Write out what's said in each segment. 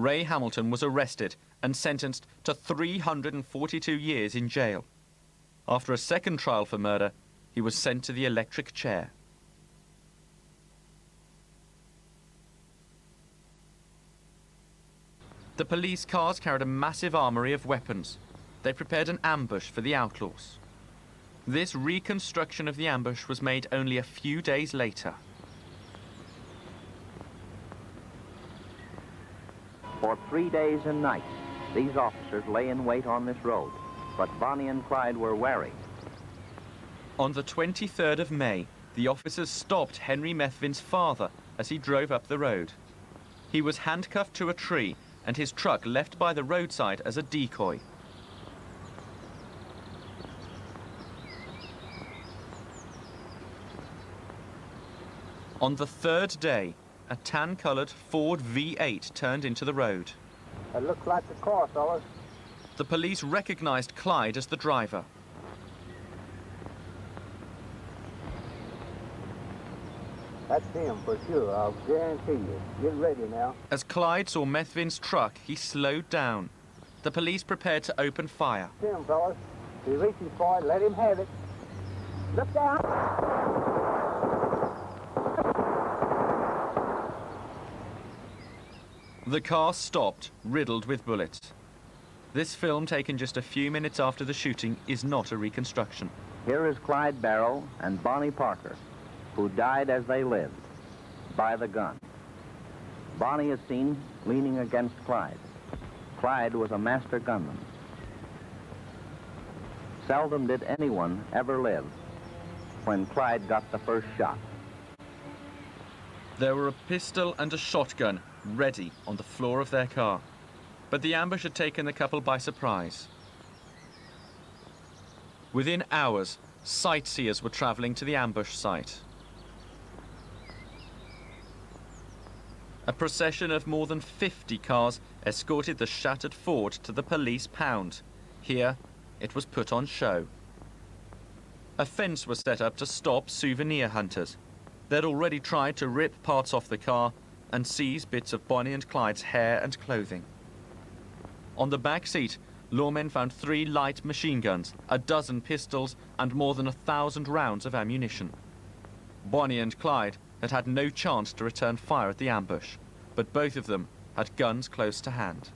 Ray Hamilton was arrested and sentenced to 342 years in jail. After a second trial for murder, he was sent to the electric chair. The police cars carried a massive armory of weapons. They prepared an ambush for the outlaws. This reconstruction of the ambush was made only a few days later. For 3 days and nights, these officers lay in wait on this road, but Bonnie and Clyde were wary. On the 23rd of May, the officers stopped Henry Methvin's father as he drove up the road. He was handcuffed to a tree and his truck left by the roadside as a decoy. On the third day, a tan-coloured Ford V8 turned into the road. It looks like the car, fellas. The police recognized Clyde as the driver. That's him for sure, I'll guarantee you. Get ready now. As Clyde saw Methvin's truck, he slowed down. The police prepared to open fire. That's him, fellas. If he reaches for it, let him have it. Look down! The car stopped, riddled with bullets. This film, taken just a few minutes after the shooting, is not a reconstruction. Here is Clyde Barrow and Bonnie Parker, who died as they lived, by the gun. Bonnie is seen leaning against Clyde. Clyde was a master gunman. Seldom did anyone ever live when Clyde got the first shot. There were a pistol and a shotgun ready on the floor of their car, but the ambush had taken the couple by surprise. Within hours, sightseers were traveling to the ambush site. A procession of more than 50 cars escorted the shattered Ford to the police pound. Here, it was put on show. A fence was set up to stop souvenir hunters. They'd already tried to rip parts off the car and seize bits of Bonnie and Clyde's hair and clothing. On the back seat, lawmen found 3 light machine guns, a dozen pistols, and more than 1,000 rounds of ammunition. Bonnie and Clyde had had no chance to return fire at the ambush, but both of them had guns close to hand.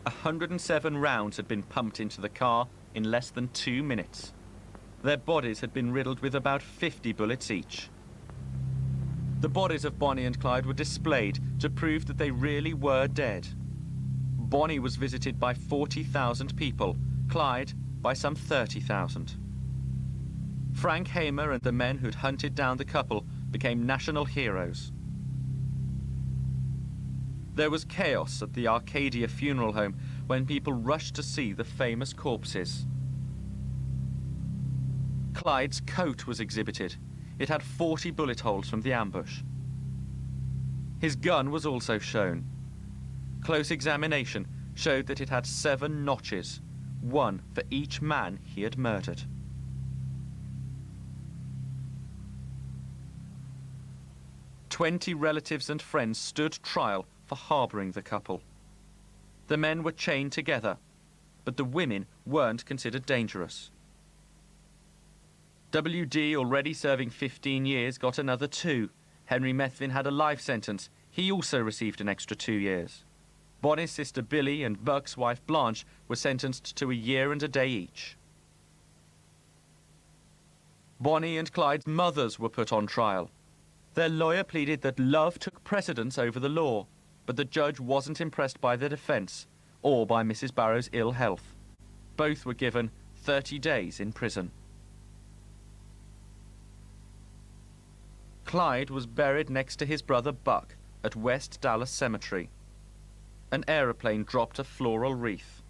107 rounds had been pumped into the car in less than 2 minutes. Their bodies had been riddled with about 50 bullets each. The bodies of Bonnie and Clyde were displayed to prove that they really were dead. Bonnie was visited by 40,000 people, Clyde by some 30,000. Frank Hamer and the men who'd hunted down the couple became national heroes. There was chaos at the Arcadia funeral home when people rushed to see the famous corpses. Clyde's coat was exhibited. It had 40 bullet holes from the ambush. His gun was also shown. Close examination showed that it had 7 notches, 1 for each man he had murdered. "20 relatives and friends stood trial for harboring the couple. The men were chained together, but the women weren't considered dangerous. W.D., already serving 15 years, got another 2. Henry Methvin had a life sentence. He also received an extra 2 years. Bonnie's sister Billy and Buck's wife Blanche were sentenced to a year and a day each. Bonnie and Clyde's mothers were put on trial. Their lawyer pleaded that love took precedence over the law, but the judge wasn't impressed by the defense or by Mrs. Barrow's ill health. Both were given 30 days in prison. Clyde was buried next to his brother Buck at West Dallas Cemetery. An aeroplane dropped a floral wreath.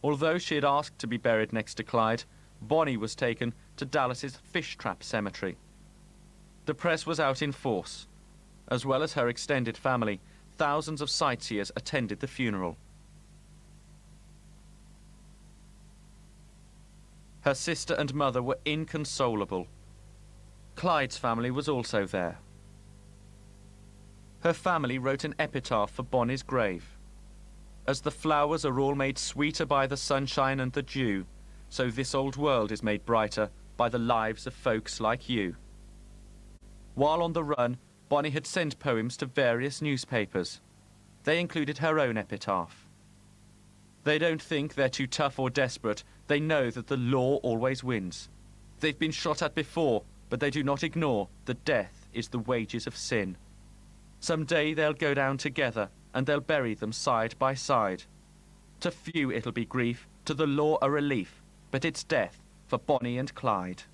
Although she had asked to be buried next to Clyde, Bonnie was taken to Dallas's Fish Trap Cemetery. The press was out in force. As well as her extended family, thousands of sightseers attended the funeral. Her sister and mother were inconsolable. Clyde's family was also there. Her family wrote an epitaph for Bonnie's grave. As the flowers are all made sweeter by the sunshine and the dew, so this old world is made brighter by the lives of folks like you. While on the run, Bonnie had sent poems to various newspapers. They included her own epitaph. They don't think they're too tough or desperate. They know that the law always wins. They've been shot at before, but they do not ignore that death is the wages of sin. Someday they'll go down together, and they'll bury them side by side. To few it'll be grief, to the law a relief, but it's death for Bonnie and Clyde.